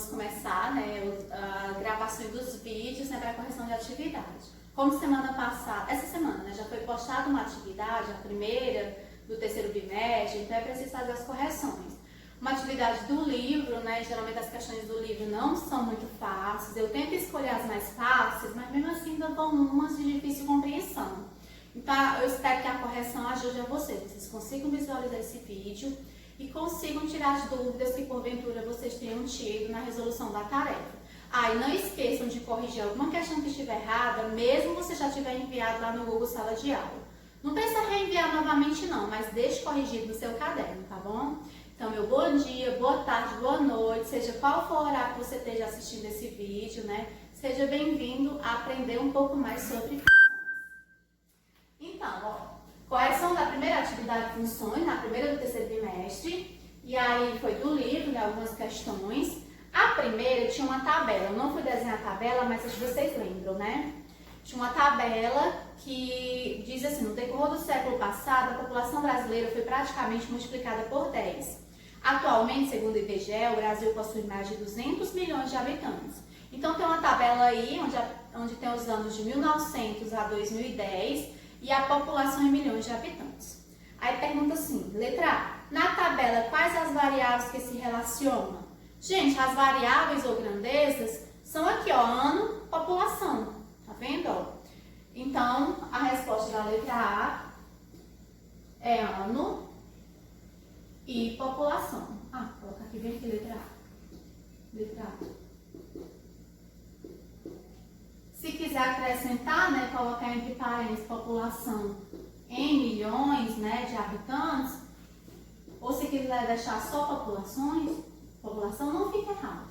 vamos começar, né, a gravação dos vídeos, né, para correção de atividade. Como semana passada, essa semana, né, já foi postada uma atividade, a primeira do terceiro bimestre, então é preciso fazer as correções. Uma atividade do livro, né, geralmente as questões do livro não são muito fáceis, eu tento escolher as mais fáceis, mas mesmo assim ainda vão umas de difícil compreensão. Então eu espero que a correção ajude a vocês consigam visualizar esse vídeo e consigam tirar as dúvidas que porventura vocês tenham tido na resolução da tarefa. E não esqueçam de corrigir alguma questão que estiver errada, mesmo você já tiver enviado lá no Google Sala de Aula. Não precisa reenviar novamente não, mas deixe corrigido no seu caderno, tá bom? Então, meu bom dia, boa tarde, boa noite, seja qual for o horário que você esteja assistindo esse vídeo, né? Seja bem-vindo a aprender um pouco mais sobre funções. Então, correção da primeira atividade de funções, na primeira do terceiro bimestre, e aí foi do livro, né, algumas questões. A primeira tinha uma tabela, eu não fui desenhar a tabela, mas acho que vocês lembram, né? Tinha uma tabela que diz assim, no decorrer do século passado, a população brasileira foi praticamente multiplicada por 10. Atualmente, segundo o IBGE, o Brasil possui mais de 200 milhões de habitantes. Então, tem uma tabela aí, onde tem os anos de 1900 a 2010 e a população em milhões de habitantes. Aí pergunta assim, letra A, na tabela, quais as variáveis que se relacionam? Gente, as variáveis ou grandezas são aqui, ó, ano, população. Tá vendo, ó? Então, a resposta da letra A é ano e população. Vou colocar aqui bem aqui, letra A. Letra A. Se quiser acrescentar, né, colocar entre parênteses população em milhões, né, de habitantes, ou se quiser deixar só população não fica errado.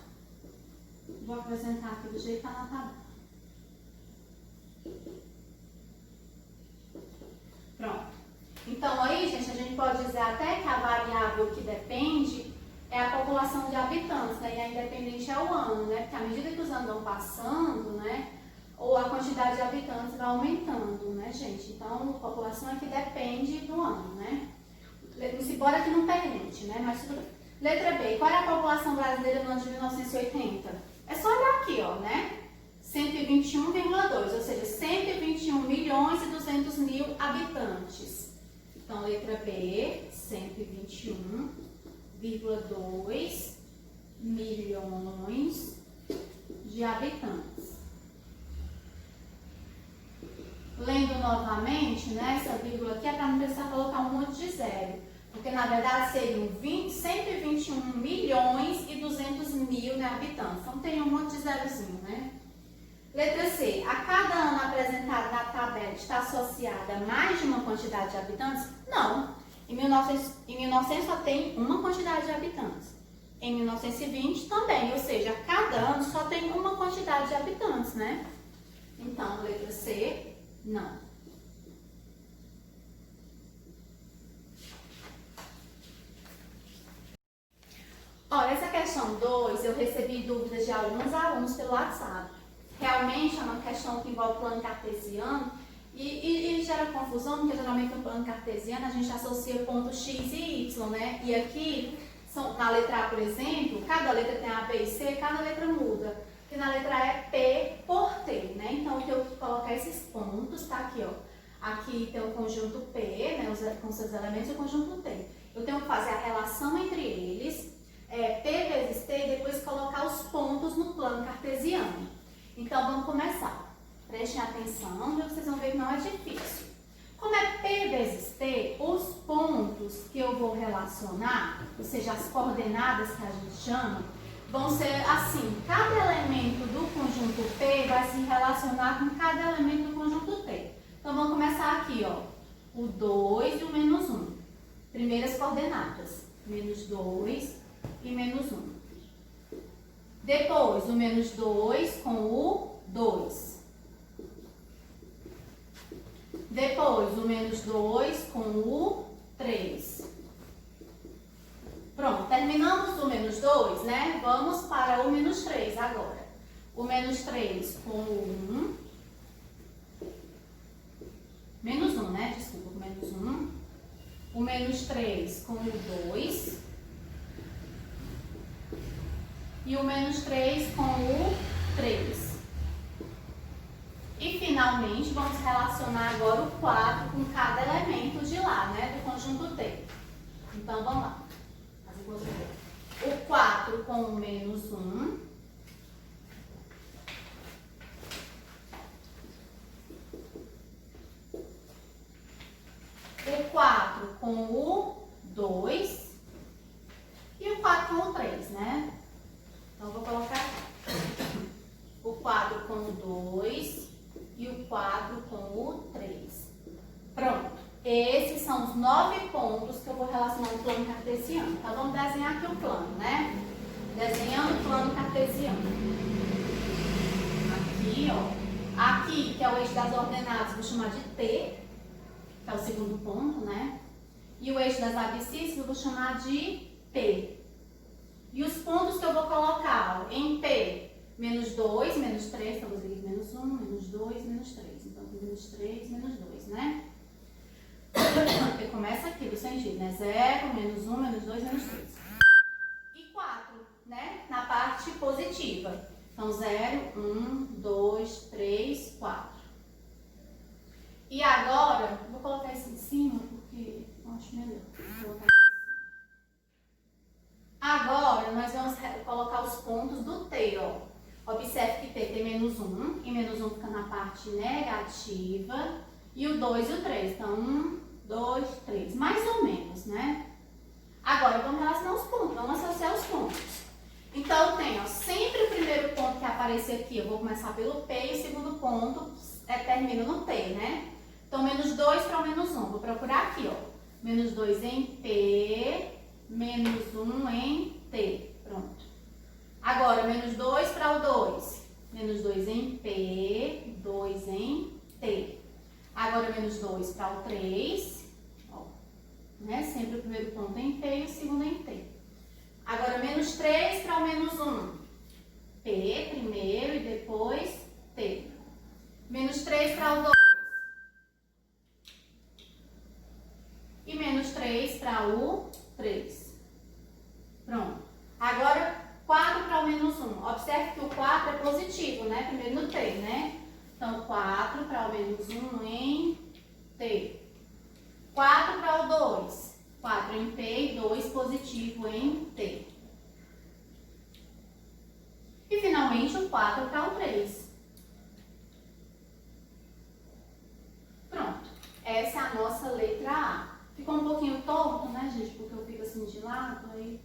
Vou apresentar aqui do jeito que está na tabela. Pronto. Então aí, gente, a gente pode dizer até que a variável que depende é a população de habitantes, né? E a independente é o ano, né? Porque à medida que os anos vão passando, né? Ou a quantidade de habitantes vai aumentando, né, gente? Então, a população é que depende do ano, né? Embora que não permite, né? Mas tudo bem. Letra B. Qual é a população brasileira no ano de 1980? É só olhar aqui, ó, né? 121,2, ou seja, 121 milhões e 200 mil habitantes. Então, letra B, 121,2 milhões de habitantes. Lendo novamente, né, essa vírgula aqui é para não precisar colocar um monte de zero. Porque, na verdade, seriam 121 milhões e 200 mil, né, habitantes. Então, tem um monte de zerozinho, né? Letra C. A cada ano apresentado na tabela está associada a mais de uma quantidade de habitantes? Não. Em 1900 só tem uma quantidade de habitantes. Em 1920 também, ou seja, a cada ano só tem uma quantidade de habitantes, né? Então, letra C, não. Olha, essa questão 2, eu recebi dúvidas de alguns alunos pelo WhatsApp. Realmente é uma questão que envolve plano cartesiano e gera confusão, porque geralmente no plano cartesiano a gente associa pontos x e y, né? E aqui, na letra A, por exemplo, cada letra tem A, B e C, cada letra muda. E na letra A é P por T, né? Então, eu tenho que colocar esses pontos, tá aqui, ó. Aqui tem o conjunto P, né? Com seus elementos e o conjunto T. Eu tenho que fazer a relação entre eles, P vezes T, e depois colocar os pontos no plano cartesiano. Então, vamos começar. Prestem atenção, vocês vão ver que não é difícil. Como é P vezes T, os pontos que eu vou relacionar, ou seja, as coordenadas que a gente chama, vão ser assim, cada elemento do conjunto P vai se relacionar com cada elemento do conjunto T. Então, vamos começar aqui, ó, o 2 e o menos 1. Primeiras coordenadas, menos 2 e menos 1. Depois, o menos 2 com o 2. Depois, o menos 2 com o 3. Pronto, terminamos o menos 2, né? Vamos para o menos 3 agora. O menos 3 com o 1. Menos 1, né? Desculpa, o menos 1. O menos 3 com o 2. e o menos 3 com o 3. E finalmente vamos relacionar agora o 4 com cada elemento de lá, né, do conjunto T. Então vamos lá. O 4 com o menos 1. O 4 com o 2 e o 4 com o 3, né? Então, eu vou colocar o 4 com o 2 e o 4 com o 3. Pronto. Esses são os 9 pontos que eu vou relacionar no plano cartesiano. Então, vamos desenhar aqui o plano, né? Desenhando o plano cartesiano. Aqui, ó. Aqui, que é o eixo das ordenadas, vou chamar de T, que é o segundo ponto, né? E o eixo das abscissas eu vou chamar de P. E os pontos que eu vou colocar, ó, em P, menos 2, menos 3, então vou dizer menos 1, menos 2, menos 3. Então, menos 3, menos 2, né? Porque começa aqui do sentido, né? 0, menos 1, menos 2, menos 3. E 4, né? Na parte positiva. Então, 0, 1, 2, 3, 4. E agora, vou colocar isso em cima, porque eu acho melhor. Vou colocar aqui em cima. Agora, nós vamos colocar os pontos do T, ó. Observe que T tem menos 1, e menos 1 fica na parte negativa, e o 2 e o 3. Então, 1, 2, 3. Mais ou menos, né? Agora, vamos relacionar os pontos, vamos associar os pontos. Então, eu tenho, ó, sempre o primeiro ponto que aparecer aqui, eu vou começar pelo P, e o segundo ponto termina no T, né? Então, menos 2 para o menos 1. Vou procurar aqui, ó. Menos 2 em P, menos 1 em T. Pronto. Agora, menos 2 para o 2. Menos 2 em P, 2 em T. Agora, menos 2 para o 3. Ó, né? Sempre o primeiro ponto em P e o segundo em T. Agora, menos 3 para o menos 1. P primeiro e depois T. Menos 3 para o 2. E menos 3 para o 3. Pronto. Agora, 4 para o menos 1. Observe que o 4 é positivo, né? Primeiro no T, né? Então, 4 para o menos 1 em T. 4 para o 2. 4 em P e 2 positivo em T. E, finalmente, o 4 para o 3. Pronto. Essa é a nossa letra A. Ficou um pouquinho torto, né, gente? Porque eu fico assim de lado, aí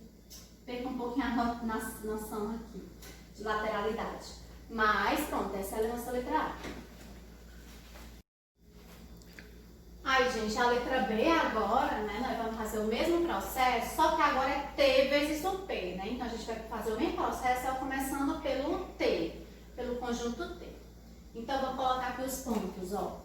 perco um pouquinho a noção aqui de lateralidade. Mas, pronto, essa é a nossa letra A. Aí, gente, a letra B agora, né, nós vamos fazer o mesmo processo, só que agora é T vezes o P, né? Então, a gente vai fazer o mesmo processo, começando pelo T, pelo conjunto T. Então, eu vou colocar aqui os pontos, ó.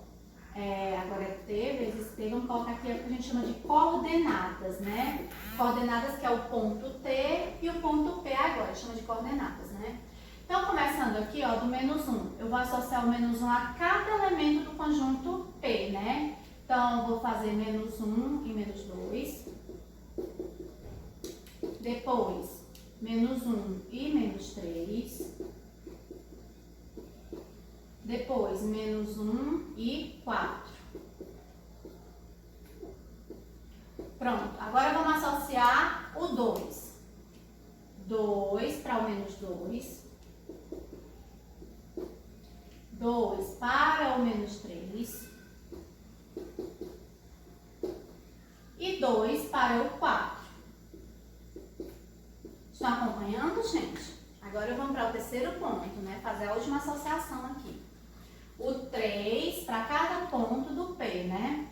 Agora é T vezes T, vamos colocar aqui o que a gente chama de coordenadas, né? Coordenadas que é o ponto T e o ponto P agora, chama de coordenadas, né? Então, começando aqui, ó, do menos 1, eu vou associar o menos 1 a cada elemento do conjunto P, né? Então, eu vou fazer menos 1 e menos 2. Depois, menos 1 e menos 3. Depois, menos 1 e 4. Pronto. Agora, vamos associar o 2. 2 para o menos 2. 2 para o menos 3. E 2 para o 4. Estão acompanhando, gente? Agora, vamos para o terceiro ponto, né? Fazer a última associação aqui. O 3 para cada ponto do P, né?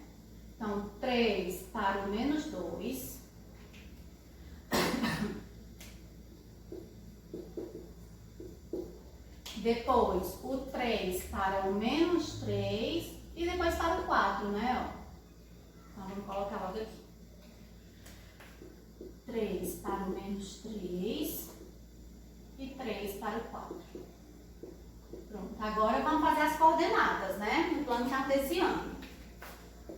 Então, 3 para o menos 2. Depois, o 3 para o menos 3. E depois para o 4, né? Ó. Então, vamos colocar logo aqui. 3 para o menos 3. E 3 para o 4. Pronto, agora vamos fazer as coordenadas, né? No plano cartesiano.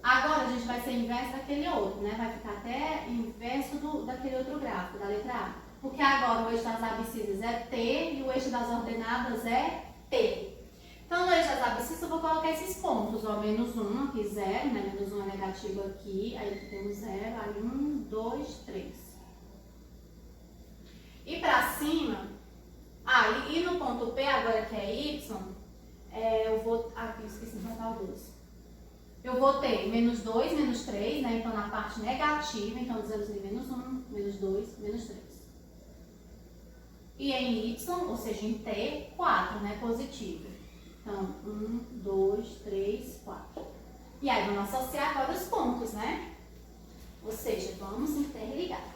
Agora a gente vai ser inverso daquele outro, né? Vai ficar até inverso daquele outro gráfico, da letra A. porque agora o eixo das abscissas é T e o eixo das ordenadas é P. Então, no eixo das abscissas, eu vou colocar esses pontos, ó, menos 1, aqui 0, né? Menos 1 é negativo aqui, aí aqui temos 0, aí 1, 2, 3. E pra cima, e no ponto P, agora que é Y, eu vou, aqui esqueci de botar o 2. Eu vou ter menos 2, menos 3, né? Então, na parte negativa, então, dizemos ali menos 1, menos 2, menos 3. E em Y, ou seja, em T, 4, né? Positivo. Então, 1, 2, 3, 4. E aí, vamos associar agora os pontos, né? Ou seja, vamos interligar.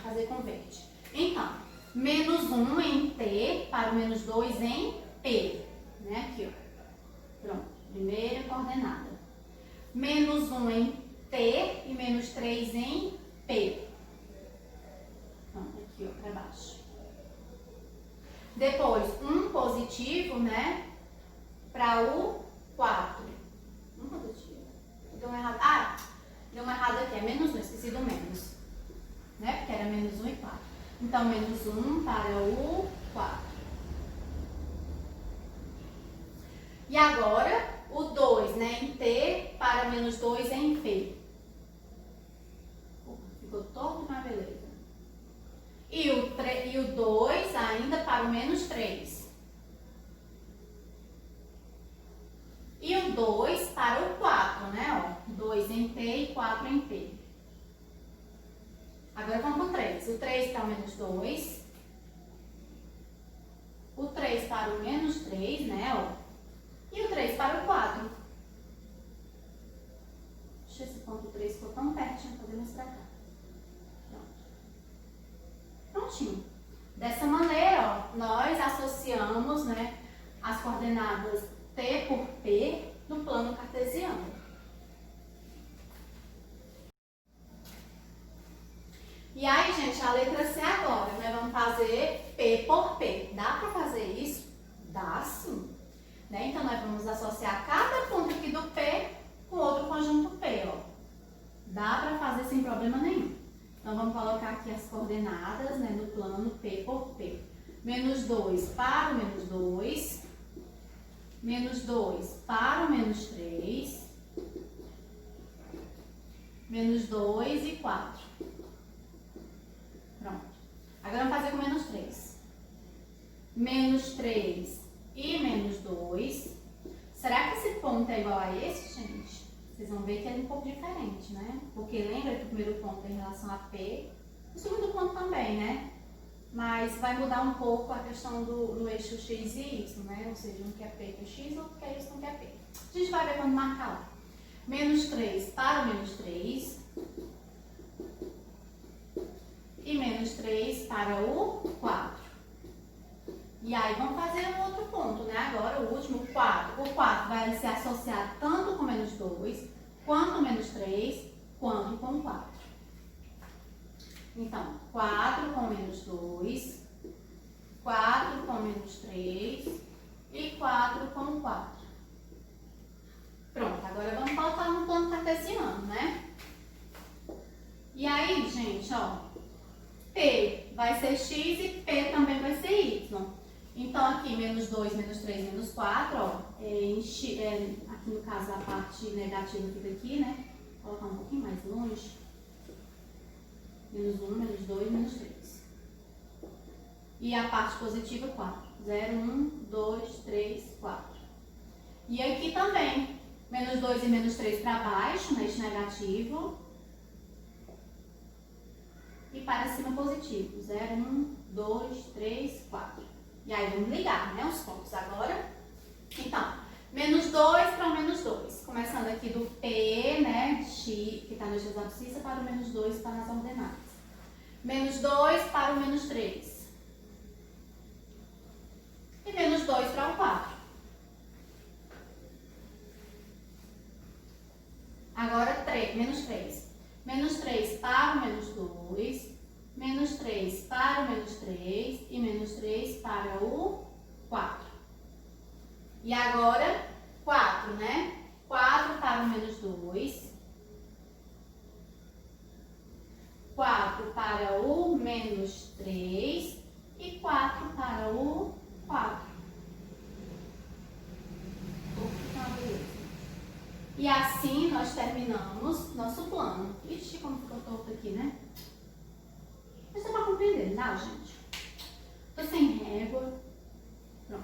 Fazer com verde. Então, menos 1 em T para o menos 2 em P. Né? Aqui, ó. Pronto. Primeira coordenada. Menos 1 em T e menos 3 em P. Pronto, aqui, ó, para baixo. Depois, um positivo, né? Para o 4. Um positivo. Deu uma errada. Deu uma errada aqui. É menos 1, esqueci do menos. Né? Porque era menos 1 e 4. Então, menos 1 para o 4. E agora, o 2, né? Em T para menos 2 em P. Ficou todo uma beleza. E o 2 ainda para o menos 3. E o 2 para o 4, né? Ó, 2 em T e 4 em P. Agora vamos para o 3. O 3 para o menos 2. O 3 para o menos 3, né? Ó. E o 3 para o 4. Deixa esse ponto 3 ficou tão pertinho, podemos pra cá. Prontinho. Dessa maneira, ó, nós associamos, né, as coordenadas T por P no plano cartesiano. E aí, gente, a letra C agora, né, vamos fazer P por P. Dá para fazer isso? Dá sim. Né? Então, nós vamos associar cada ponto aqui do P com outro conjunto P, ó. Dá para fazer sem problema nenhum. Então, vamos colocar aqui as coordenadas, né, no plano P por P. Menos 2 para o menos 2. Menos 2 para o menos 3. Menos 2 e 4. Pronto. Agora vamos fazer com menos 3. Menos 3 e menos 2. Será que esse ponto é igual a esse, gente? Vocês vão ver que é um pouco diferente, né? Porque lembra que o primeiro ponto é em relação a P, o segundo ponto também, né? Mas vai mudar um pouco a questão do eixo X e Y, né? Ou seja, um que é P que é X, outro que é Y que é P. A gente vai ver quando marcar lá. Menos 3 para o menos 3. E menos 3 para o 4. E aí, vamos fazer um outro ponto, né? Agora, o último, o 4. O 4 vai se associar tanto com menos 2, quanto com menos 3, quanto com 4. Então, 4 com menos 2, 4 com menos 3 e 4 com 4. Pronto, agora vamos voltar no plano cartesiano, né? E aí, gente, ó, P vai ser X e P também vai ser Y. Então, aqui, menos 2, menos 3, menos 4, ó, aqui no caso a parte negativa fica aqui, né? Vou colocar um pouquinho mais longe. Menos 1, menos 2, menos 3. E a parte positiva, 4. 0, 1, 2, 3, 4. E aqui também, menos 2 e menos 3 para baixo, né? Este negativo. E para cima positivo. 0, 1, 2, 3, 4. E aí vamos ligar, né, os pontos agora. Então, menos 2 para o menos 2. Começando aqui do P, né, X, que está no eixo das abscissas, para o menos 2 para nas ordenadas. Menos 2 para o menos 3. E menos 2 para o 4. Agora, menos 3. Menos 3 para o menos 2. Menos 3 para o menos 3 e menos 3 para o 4. E agora, 4, né? 4 para o menos 2. 4 para o menos 3 e 4 para o 4. E assim nós terminamos nosso plano. Ixi, como ficou torto aqui, né? Mas é para compreender, tá, gente? Tô sem régua. Pronto.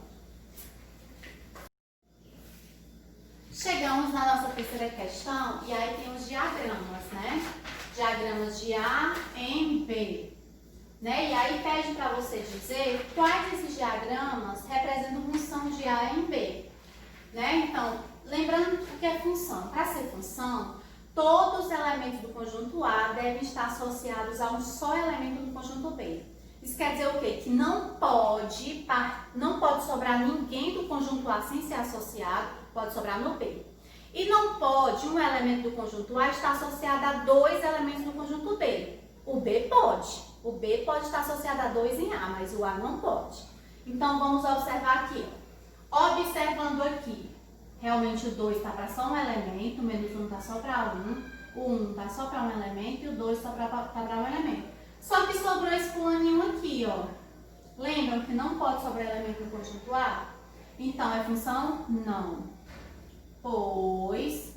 Chegamos na nossa terceira questão e aí tem os diagramas, né? Diagramas de A em B. Né? E aí pede para você dizer quais desses diagramas representam função de A em B. Né? Então, lembrando o que é função. Para ser função, todos os elementos do conjunto A devem estar associados a um só elemento do conjunto B. Isso quer dizer o quê? Que não pode sobrar ninguém do conjunto A sem ser associado, pode sobrar no B. E não pode um elemento do conjunto A estar associado a dois elementos do conjunto B. O B pode. O B pode estar associado a 2 em A, mas o A não pode. Então, vamos observar aqui. Observando aqui, realmente o 2 está para só um elemento, o menos 1 está só para 1, o 1 está só para um elemento e o 2 está para um elemento. Só que sobrou esse fulaninho aqui, ó. Lembram que não pode sobrar elemento no conjunto A? Então, é função? Não. Pois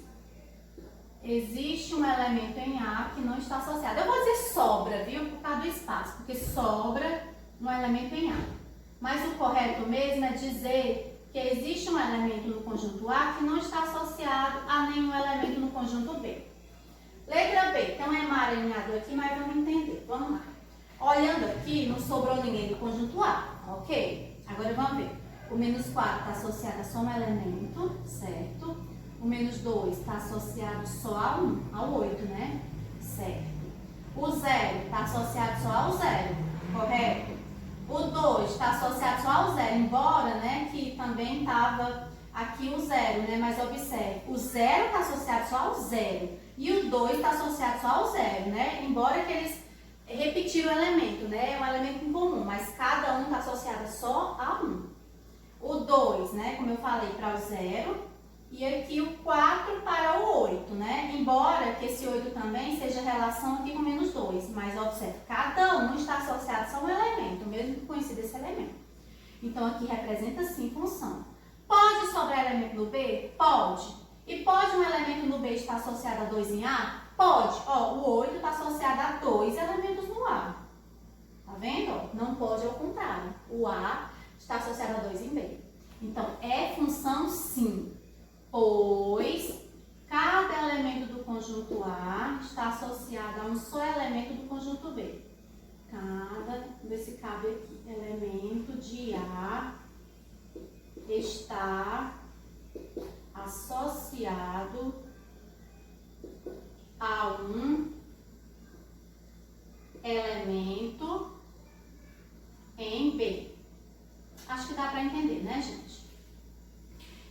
existe um elemento em A que não está associado. Eu vou dizer sobra, viu? Por causa do espaço, porque sobra um elemento em A. Mas o correto mesmo é dizer que existe um elemento no conjunto A que não está associado a nenhum elemento no conjunto B. Letra B, tem um emaranhado aqui, mas vamos entender. Vamos lá. Olhando aqui, não sobrou ninguém do conjunto A, ok? Agora vamos ver. O menos 4 está associado a só um elemento, certo? O menos 2 está associado só a 1, ao 8, né? Certo. O 0 está associado só ao 0, correto? O 2 está associado só ao 0, embora, né, que também estava aqui o 0, né? Mas observe, o 0 está associado só ao 0 e o 2 está associado só ao 0, né? Embora que eles repetiram o elemento, né? É um elemento em comum, mas cada um está associado só a 1. O 2, né, como eu falei, para o 0. E aqui o 4 para o 8, né? Embora que esse 8 também seja relação aqui com menos 2. Mas observe, cada um está associado só a um elemento, mesmo que coincida esse elemento. Então aqui representa sim função. Pode sobrar elemento no B? Pode. E pode um elemento no B estar associado a 2 em A? Pode. Ó, o 8 está associado a 2 elementos no A. Tá vendo? Não pode ao contrário. O A está associado a 2 em B. Então, é função sim. Pois cada elemento do conjunto A está associado a um só elemento do conjunto B. Ver se cabe aqui. Elemento de A está associado a um elemento em B. Acho que dá para entender, né, gente?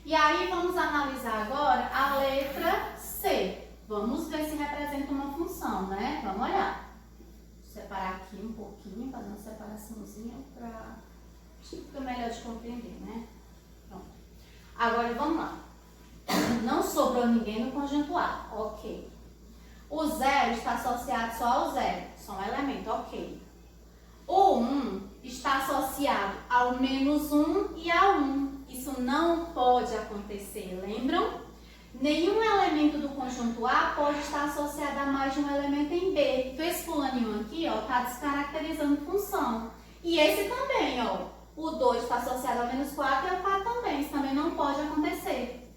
E aí, vamos analisar agora a letra C. Vamos ver se representa uma função, né? Vamos olhar. Vou separar aqui um pouquinho, fazer uma separaçãozinha para... Acho que fica melhor de compreender, né? Pronto. Agora, vamos lá. Não sobrou ninguém no conjunto A. Ok. O 0 está associado só ao 0. Só um elemento. Ok. O 1 está associado ao menos 1 e ao 1. Isso não pode acontecer, lembram? Nenhum elemento do conjunto A pode estar associado a mais de um elemento em B. Então, esse fulaninho aqui, ó, está descaracterizando função. E esse também, ó. O 2 está associado ao menos 4 e ao 4 também. Isso também não pode acontecer.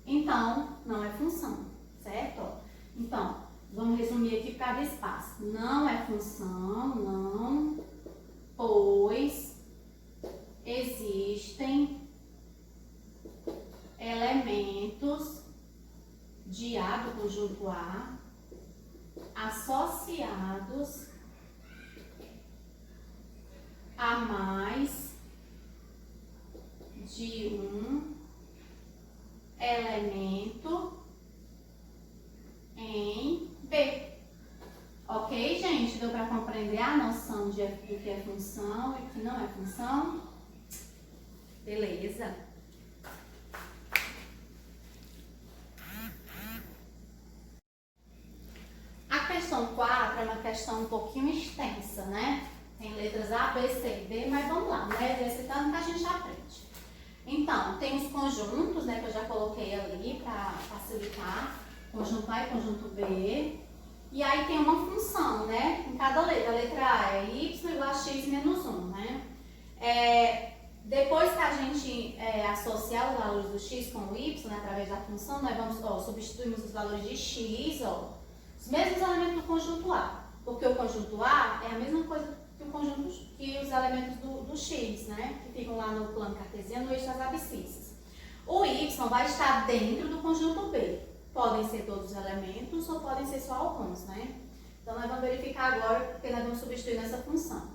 Então, não é função, certo? Então, vamos resumir aqui por cada espaço. Não é função, não, pois existem elementos de A do conjunto A associados a mais de um elemento em B. Ok, gente? Deu para compreender a noção do que é função e o que não é função? Beleza. questão 4 é uma questão um pouquinho extensa, né? Tem letras A, B, C e D, mas vamos lá, né? Exercitando que a gente aprende. Então, tem os conjuntos, né, que eu já coloquei ali para facilitar. Conjunto A e conjunto B. E aí tem uma função, né? Em cada letra. A letra A é y igual a x menos 1, né? Depois que a gente associar os valores do x com o y, né, através da função, nós vamos, substituímos os valores de x, os mesmos elementos do conjunto A. Porque o conjunto A é a mesma coisa que o conjunto que os elementos do x, né? Que ficam lá no plano cartesiano, no eixo das abscissas. O y vai estar dentro do conjunto B. Podem ser todos os elementos ou podem ser só alguns, né? Então, nós vamos verificar agora, porque nós vamos substituir nessa função.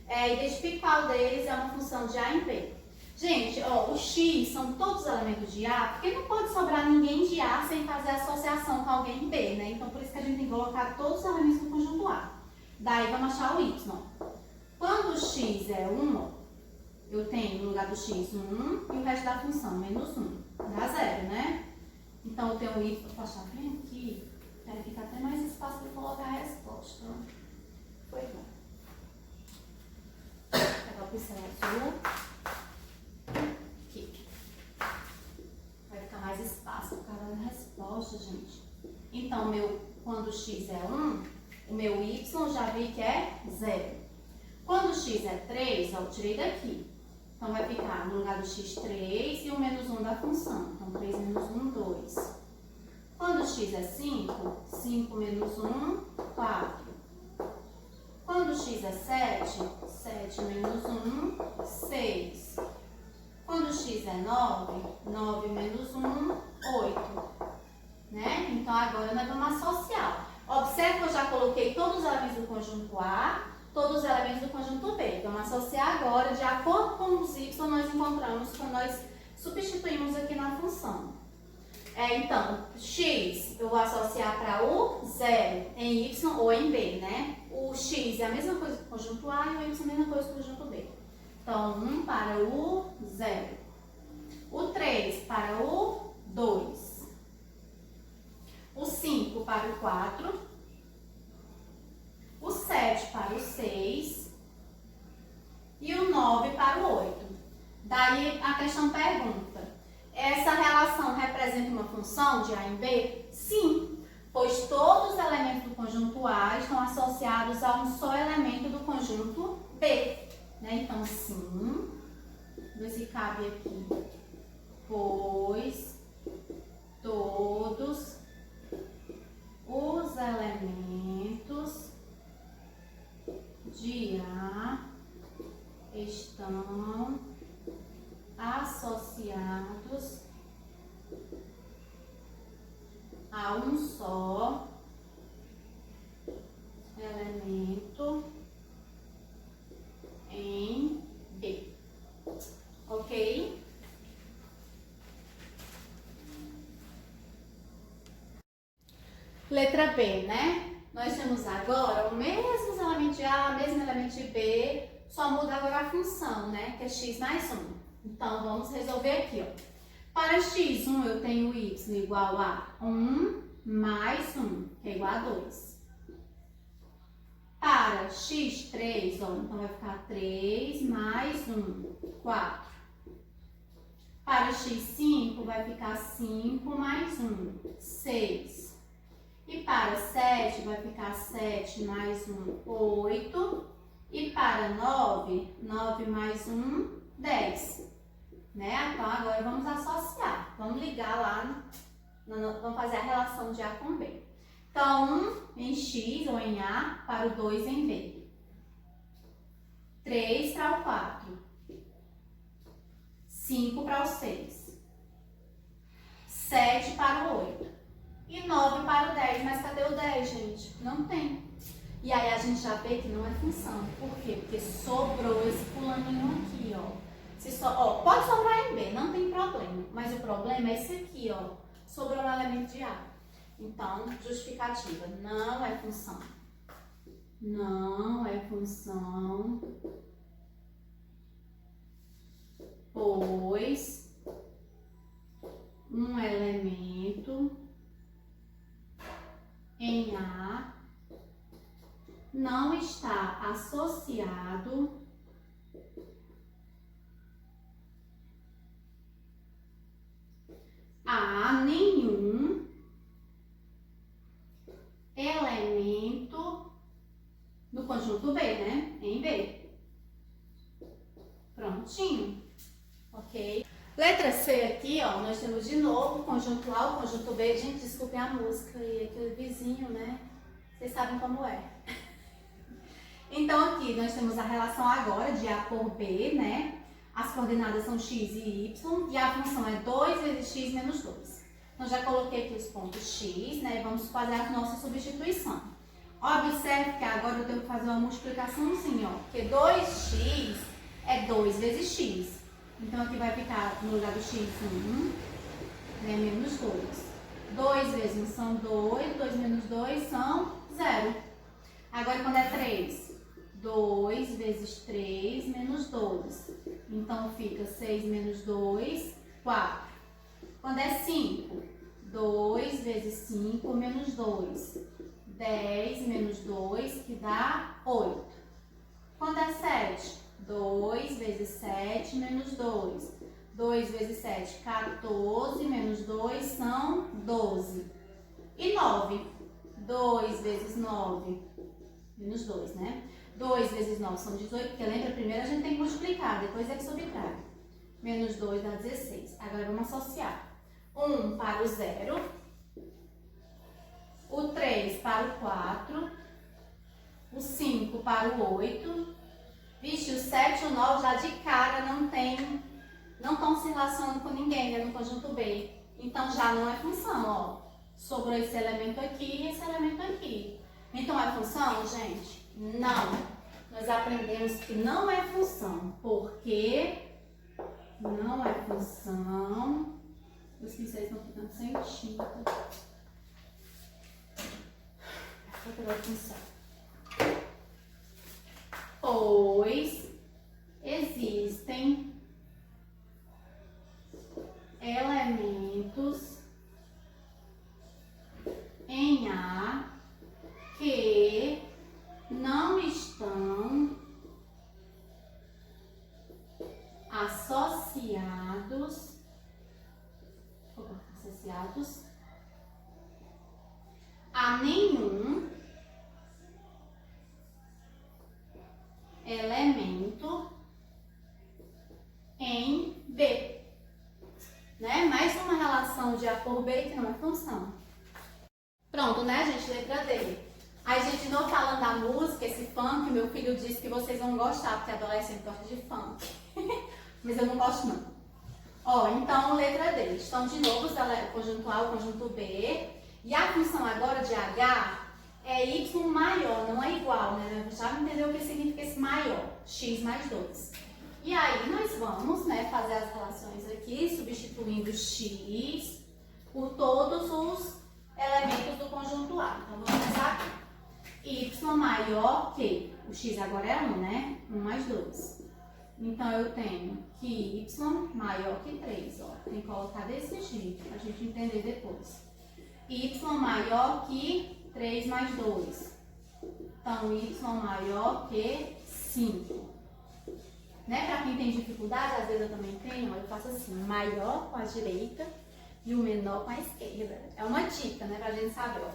Identifique qual deles é uma função de A em B. Gente, o X são todos os elementos de A, porque não pode sobrar ninguém de A sem fazer associação com alguém em B, né? Então, por isso que a gente tem que colocar todos os elementos do conjunto A. Daí, vamos achar o Y. Quando o X é 1, eu tenho no lugar do X 1 e o resto da função, menos 1. Dá 0, né? Então, eu tenho o Y, poxa, vem aqui. Peraí, fica até mais espaço para colocar a resposta. Foi bom. Vou pegar o pincel azul. Aqui. Vai ficar mais espaço por causa da resposta, gente. Então, quando o x é 1, o meu y já vi que é 0. Quando o x é 3, eu tirei daqui. Então, vai ficar no lugar do x 3 e o menos 1 da função. Então, 3 menos 1, 2. Quando o x é 5, 5 menos 1, 4. Quando o x é 7, 7 menos 1, 6. Quando o x é 9, 9 menos 1, 8. Né? Então, agora nós vamos associar. Observe que eu já coloquei todos os elementos do conjunto A, todos os elementos do conjunto B. Vamos associar agora de acordo com os y nós encontramos quando nós substituímos aqui na função. Então, x eu vou associar para o 0 em y ou em b, né? O x é a mesma coisa que o conjunto A e o y é a mesma coisa que o conjunto B. Então, 1 para o 0. O 3 para o 2. O 5 para o 4. O 7 para o 6. E o 9 para o 8. Daí a questão pergunta. Essa relação representa uma função de A em B? Sim, pois todos os elementos do conjunto A estão associados a um só elemento do conjunto B. Né? Então, sim, ver se cabe aqui. Pois todos os elementos de A estão associados a um só elemento em B. Ok? Letra B, né? Nós temos agora o mesmo elemento de A, o mesmo elemento de B, só muda agora a função, né? Que é x mais 1. Então, vamos resolver aqui, ó. Para x1, eu tenho y igual a 1 mais 1, que é igual a 2. Para x3, ó, então vai ficar 3 mais 1, 4. Para x5, vai ficar 5 mais 1, 6. E para 7, vai ficar 7 mais 1, 8. E para 9, 9 mais 1, 10. Né? Então, agora vamos associar. Vamos ligar lá, vamos fazer a relação de A com B. Então, 1 em X ou em A para o 2 em B. 3 para o 4. 5 para o 6. 7 para o 8. E 9 para o 10. Mas cadê o 10, gente? Não tem. E aí a gente já vê que não é função. Por quê? Porque sobrou esse fulaninho aqui, ó. Pode sobrar em B, não tem problema. Mas o problema é esse aqui, ó. Sobrou um elemento de A. Então, justificativa. Não é função. Não é função. Pois um elemento em A associado a nenhum elemento do conjunto B, né? Em B. Prontinho. Ok? Letra C aqui, ó, nós temos de novo o conjunto A, o conjunto B. Gente, desculpem a música e aquele vizinho, né? Vocês sabem como é. Então aqui nós temos a relação agora de A por B, né? As coordenadas são x e y e a função é 2 vezes x menos 2. Então já coloquei aqui os pontos x, né? Vamos fazer a nossa substituição. Observe que agora eu tenho que fazer uma multiplicação assim, ó. Porque 2x é 2 vezes x. Então aqui vai ficar no lugar do x 1, né? Menos 2. 2 vezes 1 são 2, 2 menos 2 são 0. Agora quando é 3, 2 vezes 3 menos 2. Então fica 6 menos 2, 4. Quando é 5, 2 vezes 5 menos 2. 10 menos 2, que dá 8. Quando é 7, 2 vezes 7 menos 2. 2 vezes 7, 14 menos 2 são 12. E 9, 2 vezes 9 menos 2, né? 2 vezes 9 são 18, porque lembra, primeiro a gente tem que multiplicar, depois é que subtrai. Menos 2 dá 16. Agora vamos associar. 1 para o 0, o 3 para o 4, o 5 para o 8. Vixe, o 7 e o 9 já de cara não estão se relacionando com ninguém, né, no conjunto B. Então já não é função, ó. Sobrou esse elemento aqui e esse elemento aqui. Então é função, gente? Não. Nós aprendemos que não é função. Porque não é função. Os pincéis estão ficando sem tinta. Vou pegar o pincel. Pois existem elementos em A que não estão associados a nenhum elemento em B, né? Mais uma relação de A por B que não é função. Pronto, né, gente? Letra D. Aí, gente, não falando da música, esse funk, meu filho disse que vocês vão gostar, porque adolescente gosta de funk. Mas eu não gosto, não. Ó, então, letra D. Estão de novo o conjunto A, o conjunto B. E a função agora de H é y maior, não é igual, né? Já entendeu o que significa esse maior? X mais 2. E aí, nós vamos, né, fazer as relações aqui, substituindo x por todos os elementos do conjunto A. Então, vamos começar aqui. Y maior que, o x agora é 1, né? 1 mais 2. Então, eu tenho que y maior que 3, ó. Tem que colocar desse jeito, pra gente entender depois. Y maior que 3 mais 2. Então, y maior que 5. Né? Pra quem tem dificuldade, às vezes eu também tenho, ó, eu faço assim, maior com a direita e o menor com a esquerda. É uma dica, né, pra gente saber, ó.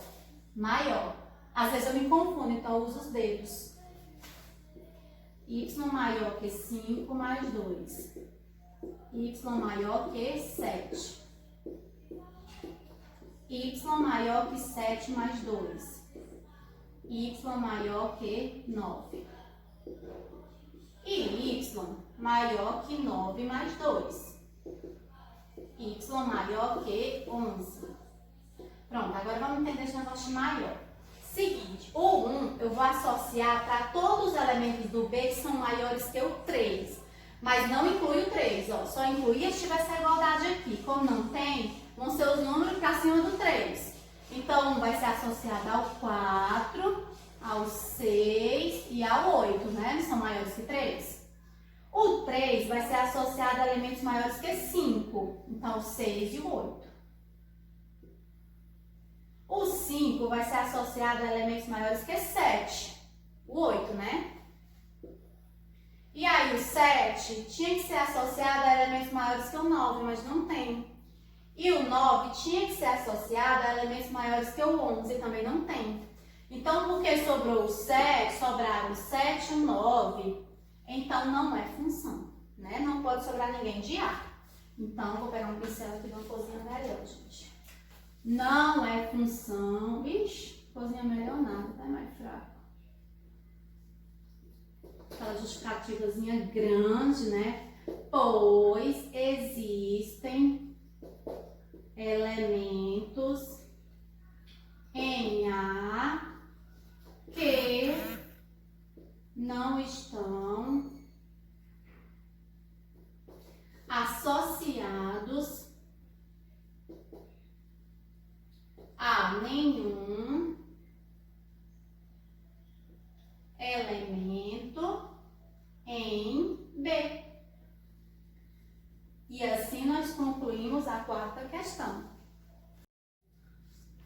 Maior. Às vezes eu me confundo, então eu uso os dedos. Y maior que 5 mais 2. Y maior que 7. Y maior que 7 mais 2. Y maior que 9. E y maior que 9 mais 2. Y maior que 11. Pronto, agora vamos entender esse negócio de maior. Seguinte, o 1 eu vou associar para todos os elementos do B que são maiores que o 3. Mas não inclui o 3, ó. Só incluía se tivesse a igualdade aqui. Como não tem, vão ser os números para cima do 3. Então, 1 vai ser associado ao 4, ao 6 e ao 8, né? Eles são maiores que 3. O 3 vai ser associado a elementos maiores que 5. Então, o 6 e o 8. O 5 vai ser associado a elementos maiores que 7. O 8, né? E aí o 7 tinha que ser associado a elementos maiores que o 9, mas não tem. E o 9 tinha que ser associado a elementos maiores que o 11, e também não tem. Então, porque sobrou o 7, sobraram o 7 e o 9, então não é função, né? Não pode sobrar ninguém de A. Então, eu vou pegar um pincel aqui de uma cozinha melhor, gente. Não é função. Ixi, cozinha melhor nada, tá mais fraco. Aquela justificativazinha grande, né? Pois existem elementos em A que não estão associados a nenhum elemento em B. E assim nós concluímos a quarta questão.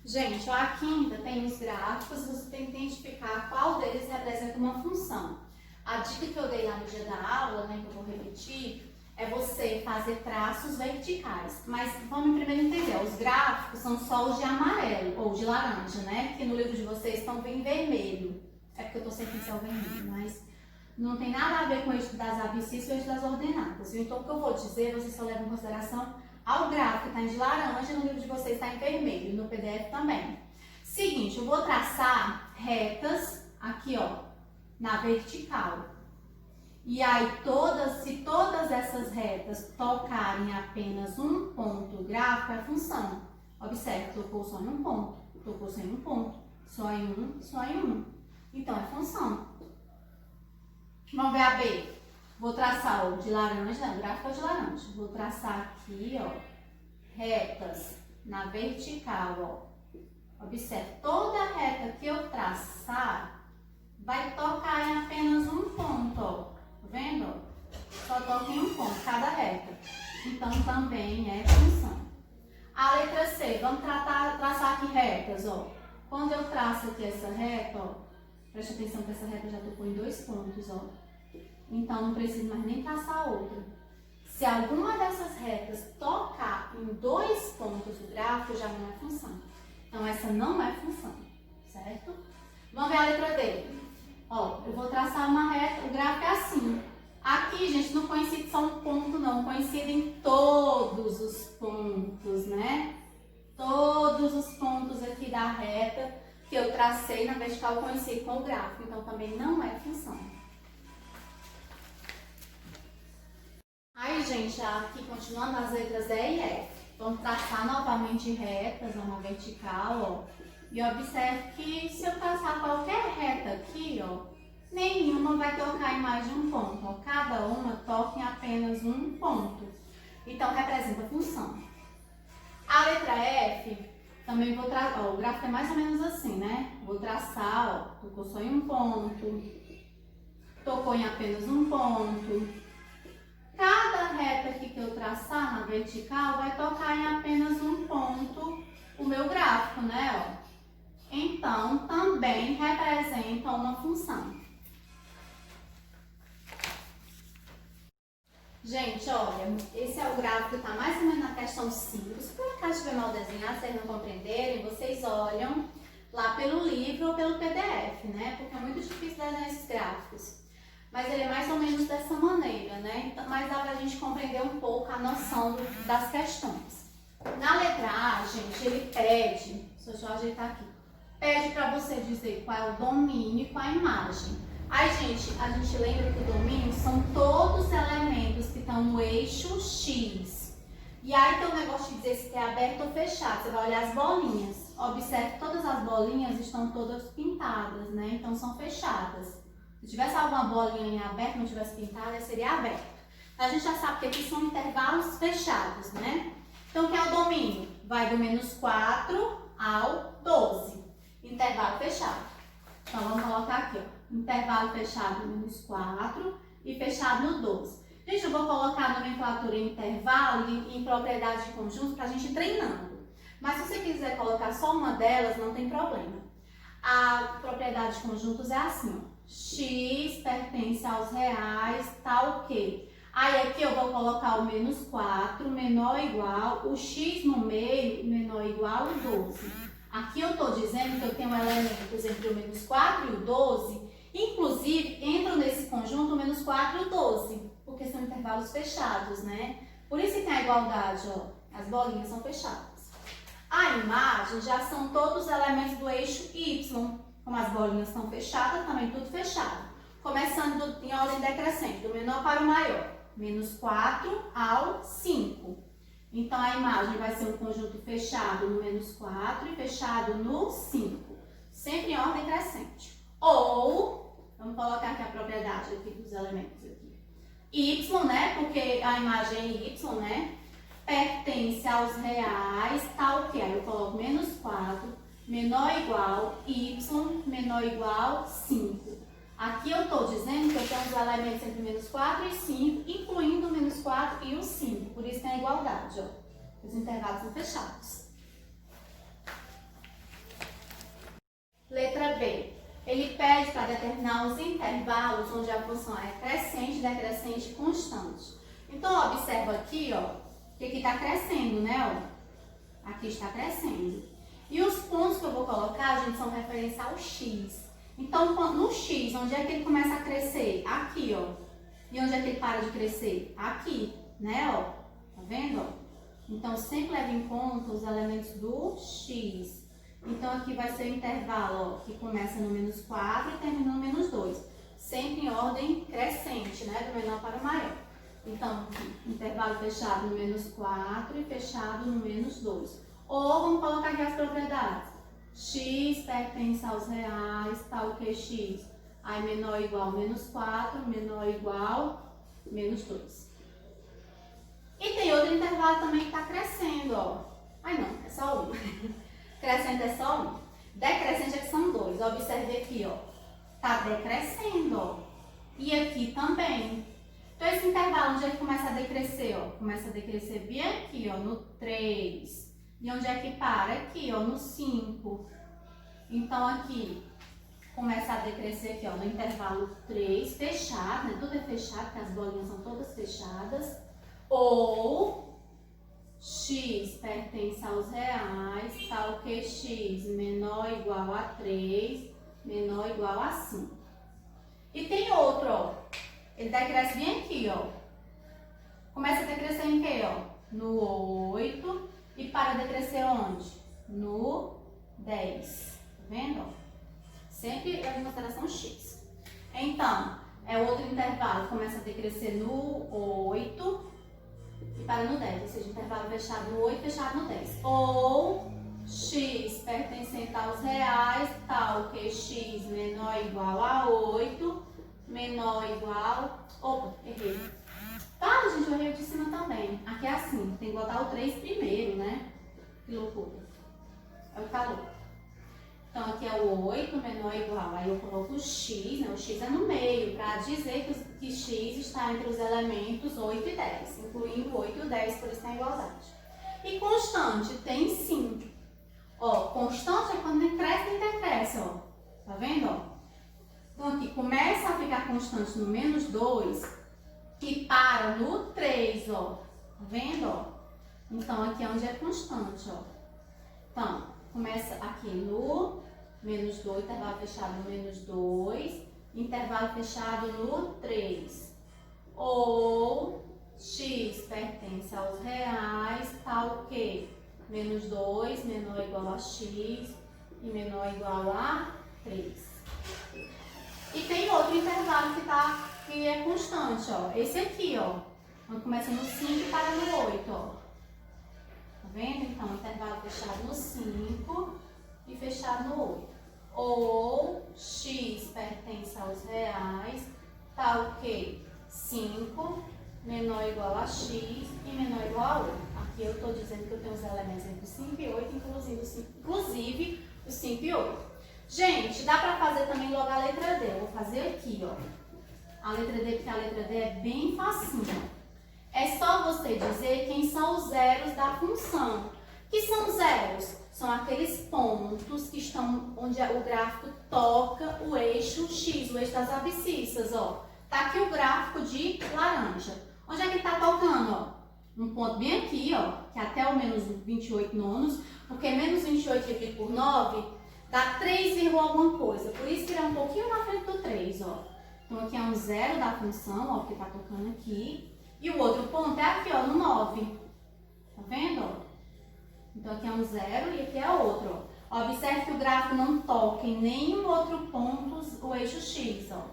Gente, a quinta tem os gráficos, você tem que identificar qual deles representa uma função. A dica que eu dei lá no dia da aula, né, que eu vou repetir, é você fazer traços verticais. Mas vamos primeiro entender, os gráficos são só os de amarelo ou de laranja, né? Que no livro de vocês estão bem vermelho. É porque eu tô sem pincel vermelho, mas não tem nada a ver com o eixo das abscissas e o eixo das ordenadas. Então, o que eu vou dizer, vocês só levam em consideração ao gráfico que está em de laranja, no livro de vocês está em vermelho, no PDF também. Seguinte, eu vou traçar retas aqui, ó, na vertical. E aí, se todas essas retas tocarem apenas um ponto gráfico, é função. Observe, tocou só em um ponto, tocou só em um ponto, só em um, só em um. Então, é função. Vamos ver a B. Vou traçar o de laranja, não, o gráfico é de laranja. Vou traçar aqui, ó, retas na vertical, ó. Observe, toda reta que eu traçar vai tocar em apenas um ponto, ó. Tá vendo? Só toca em um ponto, cada reta. Então, também é função. A letra C, vamos traçar aqui retas, ó. Quando eu traço aqui essa reta, ó, preste atenção que essa reta já tocou em 2 pontos, ó. Então, não preciso mais nem traçar outra. Se alguma dessas retas tocar em 2 pontos do gráfico, já não é função. Então, essa não é função, certo? Vamos ver a letra D. Ó, eu vou traçar uma reta, o gráfico é assim. Aqui, gente, não coincide só um ponto, não. Coincide em todos os pontos, né? Todos os pontos aqui da reta que eu tracei na vertical coincidem com o gráfico. Então, também não é função. Aí, gente, aqui continuando as letras E e F. Vamos traçar novamente retas na vertical, ó. E observe que se eu traçar qualquer reta aqui, ó, nenhuma vai tocar em mais de um ponto. Ó. Cada uma toca em apenas um ponto. Então, representa função. A letra F, também vou traçar, ó, o gráfico é mais ou menos assim, né? Vou traçar, ó, tocou só em um ponto, tocou em apenas um ponto. Cada reta aqui que eu traçar na vertical vai tocar em apenas um ponto o meu gráfico, né? Ó. Então, também representa uma função. Gente, olha, esse é o gráfico que está mais ou menos na questão 5. Se por acaso estiver mal desenhado, vocês não compreenderem, vocês olham lá pelo livro ou pelo PDF, né? Porque é muito difícil desenhar esses gráficos. Mas ele é mais ou menos dessa maneira, né? Mas dá pra gente compreender um pouco a noção das questões. Na letra A, gente, ele pede, deixa eu ajeitar aqui, pede para você dizer qual é o domínio e qual a imagem. Aí, gente, a gente lembra que o domínio são todos os elementos que estão no eixo X. E aí tem um negócio de dizer se é aberto ou fechado. Você vai olhar as bolinhas. Observe que todas as bolinhas estão todas pintadas, né? Então são fechadas. Se tivesse alguma bolinha em aberto, não tivesse pintada, seria aberto. A gente já sabe que aqui são intervalos fechados, né? Então, o que é o domínio? Vai do menos 4 ao 12. Intervalo fechado. Então, vamos colocar aqui, ó. Intervalo fechado no menos 4 e fechado no 12. Gente, eu vou colocar a nomenclatura em intervalo e em propriedade de conjunto para a gente ir treinando. Mas se você quiser colocar só uma delas, não tem problema. A propriedade de conjuntos é assim, ó. x pertence aos reais, tal que. Aí aqui eu vou colocar o menos 4 menor ou igual, o x no meio menor ou igual a 12. Aqui eu estou dizendo que eu tenho elementos entre o menos 4 e o 12, inclusive entram nesse conjunto o menos 4 e o 12, porque são intervalos fechados, né? Por isso que tem a igualdade, ó, as bolinhas são fechadas. A imagem já são todos os elementos do eixo Y, como as bolinhas estão fechadas, também tudo fechado. Começando em ordem decrescente, do menor para o maior, menos 4 ao 5. Então, a imagem vai ser um conjunto fechado no menos 4 e fechado no 5, sempre em ordem crescente. Ou, vamos colocar aqui a propriedade aqui dos elementos aqui. Y, né, porque a imagem é Y, né, pertence aos reais, tal que, aí eu coloco menos 4, menor ou igual, Y, menor ou igual, 5. Aqui eu estou dizendo que eu tenho os elementos entre menos 4 e 5, incluindo o menos 4 e o 5. Por isso tem a igualdade, ó. Os intervalos são fechados. Letra B. Ele pede para determinar os intervalos onde a função é crescente, decrescente e constante. Então, observa aqui, ó, que aqui está crescendo, né? Ó. Aqui está crescendo. E os pontos que eu vou colocar, gente, são referência ao x. Então, no x, onde é que ele começa a crescer? Aqui, ó. E onde é que ele para de crescer? Aqui, né, ó. Tá vendo, ó? Então, sempre leva em conta os elementos do x. Então, aqui vai ser o intervalo, ó, que começa no menos 4 e termina no menos 2. Sempre em ordem crescente, né, do menor para o maior. Então, intervalo fechado no menos 4 e fechado no menos 2. Ou, vamos colocar aqui as propriedades. X pertence aos reais, tal que x. Aí menor ou igual menos 4, menor ou igual menos 2. E tem outro intervalo também que está crescendo, ó. Ai não, é só um. Crescente é só um. Decrescente é que são dois. Observe aqui, ó. Está decrescendo, ó. E aqui também. Então esse intervalo, onde é que começa a decrescer, ó? Começa a decrescer bem aqui, ó, no 3. E onde é que para? Aqui, ó, no 5. Então, aqui, começa a decrescer aqui, ó, no intervalo 3, fechado, né? Tudo é fechado, porque as bolinhas são todas fechadas. Ou, x pertence aos reais, tal que x menor ou igual a 3, menor ou igual a 5. E tem outro, ó. Ele decresce bem aqui, ó. Começa a decrescer em quê, ó? No 8. E para decrescer onde? No 10. Tá vendo? Sempre leva em consideração x. Então, é outro intervalo. Começa a decrescer no 8 e para no 10. Ou seja, intervalo fechado no 8 e fechado no 10. Ou x pertencente aos reais, tal que x menor ou igual a 8, menor ou igual... Opa, errei. Tá, gente, eu errei o de cima também. Aqui é assim, tem que botar o 3 primeiro, né? Que loucura. É o que tá louco. Então, aqui é o 8 menor ou igual. Aí eu coloco o x, né? O x é no meio, para dizer que x está entre os elementos 8 e 10, incluindo o 8 e o 10, por isso tem a igualdade. E constante tem 5. Ó, constante é quando cresce e decresce, ó. Tá vendo, ó? Então, aqui começa a ficar constante no menos 2, que para no 3, ó. Tá vendo, ó? Então, aqui é onde é constante, ó. Então, começa aqui no menos 2, intervalo fechado no menos 2, intervalo fechado no 3. Ou x pertence aos reais, tal que menos 2, menor ou igual a x e menor ou igual a 3. E tem outro intervalo que é constante, ó. Esse aqui, ó. Quando começa no 5 e para no 8, ó. Tá vendo? Então, intervalo fechado no 5 e fechado no 8. Ou x pertence aos reais, tal que 5 menor ou igual a x e menor ou igual a 8. Aqui eu estou dizendo que eu tenho os elementos entre 5 e 8, inclusive os 5 e 8. Gente, dá para fazer também logo a letra D. Eu vou fazer aqui, ó. A letra D, porque a letra D é bem facinho. É só você dizer quem são os zeros da função. Que são zeros? são aqueles pontos que estão onde o gráfico toca o eixo X, o eixo das abscissas, ó. Tá aqui o gráfico de laranja. Onde é que ele tá tocando, ó? Um ponto bem aqui, ó, que é até o menos 28 nonos, porque menos 28 dividido por 9 dá 3, alguma coisa. Por isso que ele é um pouquinho na frente do 3, ó. Então aqui é um zero da função, ó, que tá tocando aqui. E o outro ponto é aqui, ó, no 9. Tá vendo, ó? Então aqui é um zero e aqui é outro, ó. Observe que o gráfico não toca em nenhum outro ponto o eixo X, ó.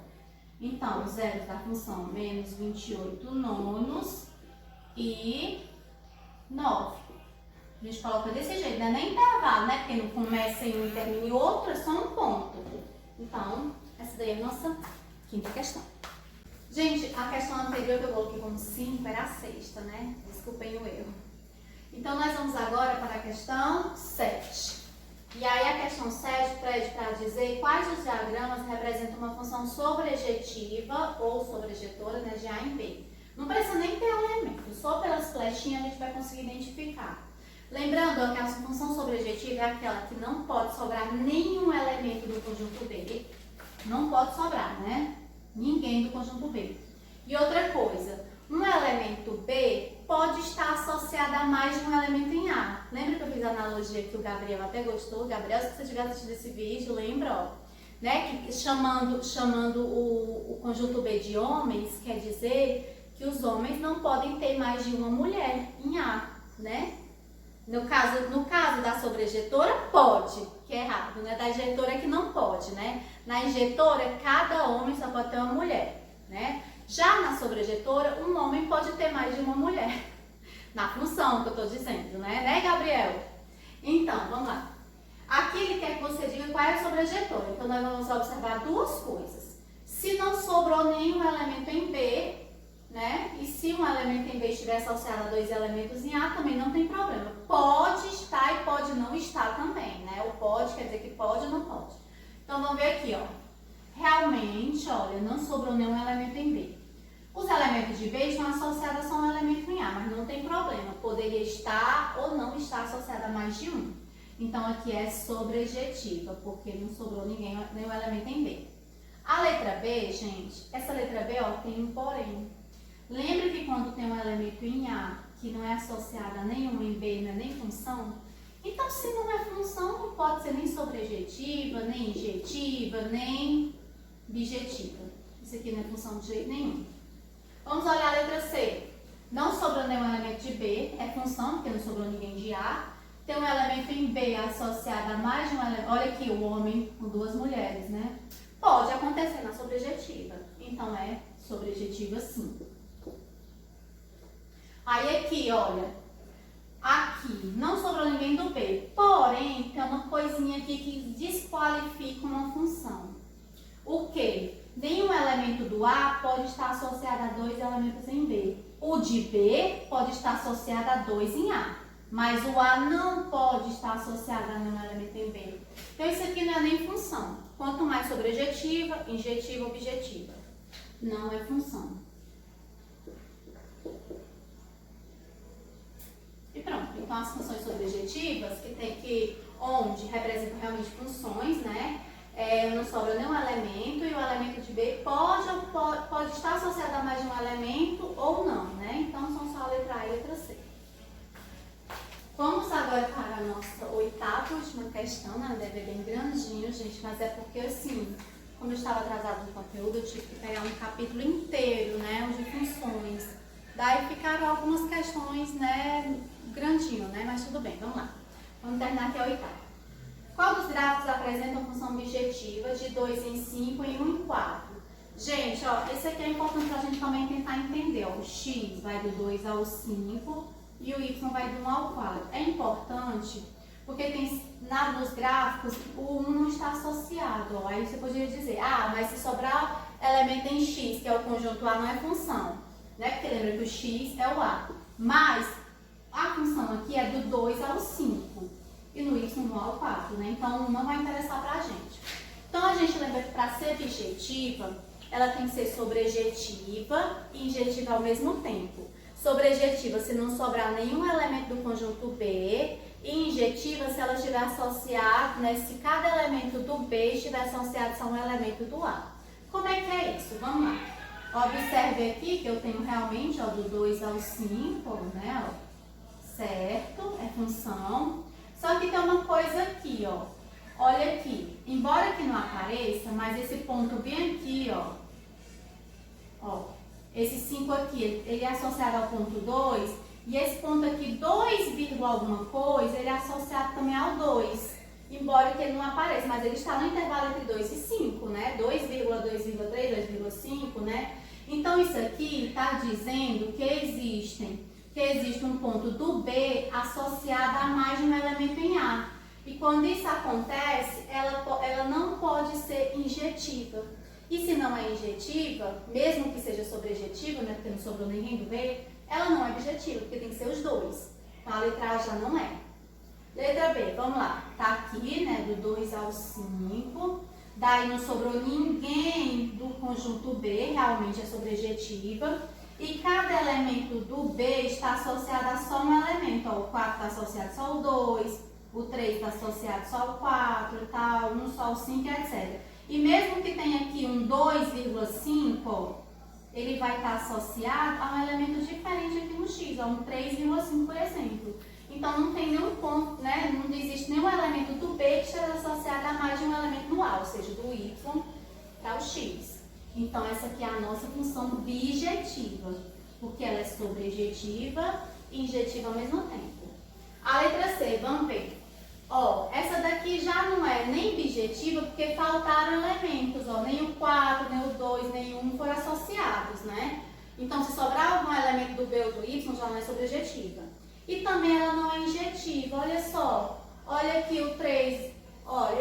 Então, os zeros da função menos 28 nonos e 9. A gente coloca desse jeito, não é nem intervalo, né? Porque não começa em um e termina em outro, é só um ponto. Então, essa daí é a nossa quinta questão. Gente, a questão anterior que eu coloquei como 5 era a sexta, né? Desculpem o erro. Então, nós vamos agora para a questão 7. E aí, a questão 7 pede para dizer quais os diagramas representam uma função sobrejetiva ou sobrejetora, né, de A em B. Não precisa nem ter elemento, só pelas flechinhas a gente vai conseguir identificar. Lembrando que a função sobrejetiva é aquela que não pode sobrar nenhum elemento do conjunto B. Não pode sobrar, né? Ninguém do conjunto B. E outra coisa, um elemento B pode estar associado a mais de um elemento em A. Lembra que eu fiz a analogia que o Gabriel até gostou? Gabriel, se você tiver assistido esse vídeo, lembra, ó, né? Que chamando o conjunto B de homens, quer dizer que os homens não podem ter mais de uma mulher em A, né? No caso da sobrejetora, pode, que é errado, né? Da injetora é que não pode, né? Na injetora, cada homem só pode ter uma mulher, né? Já na sobrejetora, um homem pode ter mais de uma mulher. Na função que eu estou dizendo, né? Né, Gabriel? Então, vamos lá. Aqui ele quer que você diga qual é a sobrejetora. Então, nós vamos observar duas coisas. Se não sobrou nenhum elemento em B, né? E se um elemento em B estiver associado a dois elementos em A, também não tem problema. Pode estar e pode não estar também, né? O pode quer dizer que pode ou não pode. Então, vamos ver aqui, ó. Realmente, olha, não sobrou nenhum elemento em B. Os elementos de B estão associados a só um elemento em A, mas não tem problema. Poderia estar ou não estar associado a mais de um. Então, aqui é sobrejetiva, porque não sobrou nenhum elemento em B. A letra B, gente, essa letra B, ó, tem um porém. Lembra que quando tem um elemento em A que não é associado a nenhum em B, não é nem função? Então, se não é função, não pode ser nem sobrejetiva, nem injetiva, nem bijetiva. Isso aqui não é função de jeito nenhum. Vamos olhar a letra C. Não sobrou nenhum elemento de B, é função, porque não sobrou ninguém de A. Tem um elemento em B associado a mais de um elemento. Olha aqui, o homem com duas mulheres, né? Pode acontecer na sobrejetiva. Então, é sobrejetiva sim. Aí aqui, olha. Aqui, não sobrou ninguém do B. Porém, tem uma coisinha aqui que desqualifica uma função. O quê? Nenhum elemento do A pode estar associado a dois elementos em B. O de B pode estar associado a dois em A. Mas o A não pode estar associado a nenhum elemento em B. Então, isso aqui não é nem função. Quanto mais sobrejetiva, injetiva, objetiva. Não é função. E pronto. Então, as funções sobrejetivas, onde representam realmente funções, né? Não sobra nenhum elemento e o elemento de B pode estar associado a mais de um elemento ou não, né? Então, são só a letra A e a letra C. Vamos agora para a nossa oitava e última questão, né? Deve ser bem grandinho, gente, mas é porque, assim, como eu estava atrasada no conteúdo, eu tive que pegar um capítulo inteiro, né? De funções. Daí ficaram algumas questões, né? Grandinho, né? Mas tudo bem, vamos lá. Vamos terminar aqui a oitava. Qual dos gráficos apresenta uma função objetiva de 2 em 5 e 1 em 4? Gente, ó, esse aqui é importante para a gente também tentar entender. Ó, o x vai do 2 ao 5 e o y vai do 1 ao 4. É importante porque nos gráficos o 1 não está associado. Ó. Aí você poderia dizer, mas se sobrar elemento em x, que é o conjunto A, não é função. Né? Porque lembra que o x é o A. Mas a função aqui é do 2 ao 5. E no y no ao 4, né? Então, não vai interessar pra gente. Então, a gente lembra que para ser bijetiva, ela tem que ser sobrejetiva e injetiva ao mesmo tempo. Sobrejetiva se não sobrar nenhum elemento do conjunto B e injetiva se ela estiver associada, né, se cada elemento do B estiver associado a um elemento do A. Como é que é isso? Vamos lá. Observe aqui que eu tenho realmente, ó, do 2 ao 5, né, ó, certo? É função. Só que tem uma coisa aqui, ó. Olha aqui. Embora que não apareça, mas esse ponto bem aqui, ó, esse 5 aqui, ele é associado ao ponto 2, e esse ponto aqui, 2, alguma coisa, ele é associado também ao 2. Embora que ele não apareça, mas ele está no intervalo entre 2 e 5, né? 2,2,3, 2,5, né? Então, isso aqui está dizendo que existe um ponto do B associado a mais de um elemento em A. E quando isso acontece, ela não pode ser injetiva. E se não é injetiva, mesmo que seja sobrejetiva, né? Porque não sobrou ninguém do B, ela não é objetiva, porque tem que ser os dois. Então, a letra A já não é. Letra B, vamos lá. Tá aqui, né, do 2 ao 5. Daí não sobrou ninguém do conjunto B, realmente é sobrejetiva. E cada elemento do B está associado a só um elemento. Ó, o 4 está associado só ao 2, o 3 está associado só ao 4 e tal, um só ao 5, etc. E mesmo que tenha aqui um 2,5, ele vai estar associado a um elemento diferente aqui no X, a um 3,5, por exemplo. Então, não tem nenhum ponto, né? Não existe nenhum elemento do B que esteja associado a mais de um elemento no A, ou seja, do Y para o X. Então, essa aqui é a nossa função bijetiva, porque ela é sobrejetiva e injetiva ao mesmo tempo. A letra C, vamos ver. Ó, essa daqui já não é nem bijetiva, porque faltaram elementos, ó, nem o 4, nem o 2, nem o 1 foram associados, né? Então, se sobrar algum elemento do B ou do Y, já não é sobrejetiva. E também ela não é injetiva, olha só. Olha aqui o 3, olha,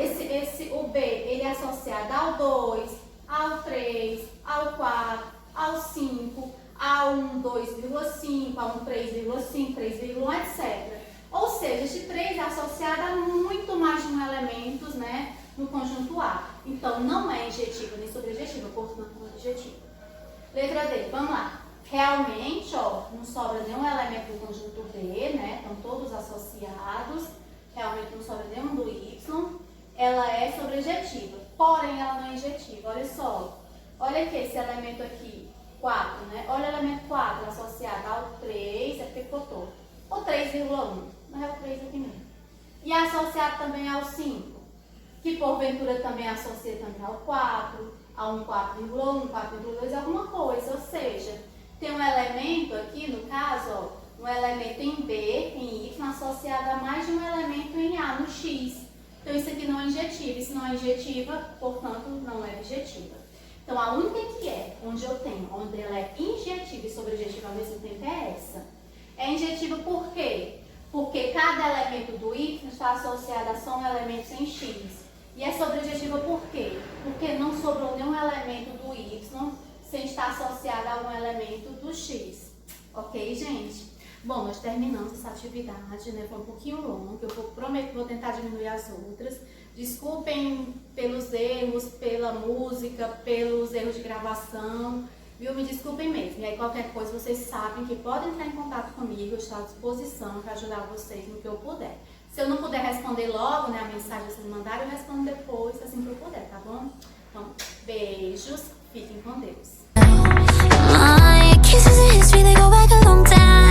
o B, ele é associado ao 2, ao 3, ao 4, ao 5, ao 1, 2,5, ao 1, 3,5, 3,1, etc. Ou seja, este 3 é associado a muito mais de um elemento, né, no conjunto A. Então, não é injetiva nem sobrejetiva, portanto, não é objetiva. Letra D, vamos lá. Realmente, ó, não sobra nenhum elemento do conjunto B, né? Estão todos associados. Realmente não sobra nenhum do Y. Ela é sobrejetiva, porém ela não é injetiva. Olha só. Olha aqui esse elemento aqui, 4, né? Olha o elemento 4 associado ao 3, é porque ficou o 3,1, não é o 3 aqui mesmo. E associado também ao 5, que porventura também associa também ao 4, a um 4,1, 4,2, alguma coisa, ou seja, tem um elemento aqui, no caso, ó, um elemento em B, em Y, associado a mais de um elemento em A, no X. Então, isso aqui não é injetiva. E se não é injetiva, portanto, não é bijetiva. Então, a única que é, onde ela é injetiva e sobrejetiva ao mesmo tempo é essa. É injetiva por quê? Porque cada elemento do Y está associado a só um elemento em X. E é sobrejetiva por quê? Porque não sobrou nenhum elemento do Y sem estar associado a algum elemento do X. Ok, gente? Bom, nós terminamos essa atividade, né? Foi um pouquinho longo, eu prometo que vou tentar diminuir as outras. Desculpem pelos erros, pela música, pelos erros de gravação, viu? Me desculpem mesmo. E aí, qualquer coisa, vocês sabem que podem entrar em contato comigo, eu estou à disposição para ajudar vocês no que eu puder. Se eu não puder responder logo, né, a mensagem que vocês mandaram, eu respondo depois, assim que eu puder, tá bom? Então, beijos, fiquem com Deus. My kisses and history, they go back a long time.